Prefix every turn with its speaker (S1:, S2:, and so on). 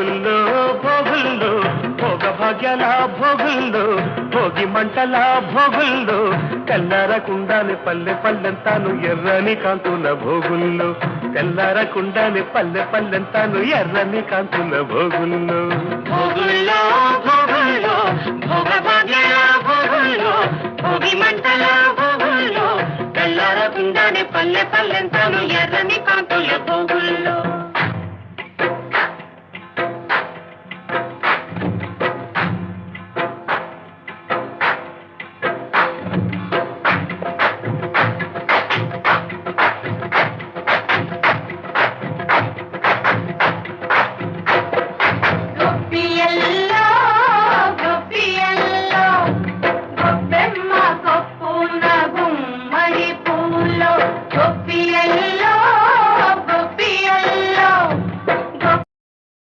S1: భోగుల్లో భోగుల్లో భోగ భాగ్యాల భోగుల్లో భోగి మంటల భోగుల్లో తెల్లారకుండానే పల్లె పల్లెంతాను ఎర్రని కాంతుల భోగుల్లో తెల్లారకుండానే పల్లె పల్లెంతాను ఎర్రని కాంతుల భోగుల్లో
S2: భోగుల్లో భోగుల్లో భోగ భాగ్యాల భోగుల్లో భోగి మంటల భోగుల్లో తెల్లారకుండానే పల్లె పల్లెంతాను ఎర్రని కాంతుల భోగుల్లో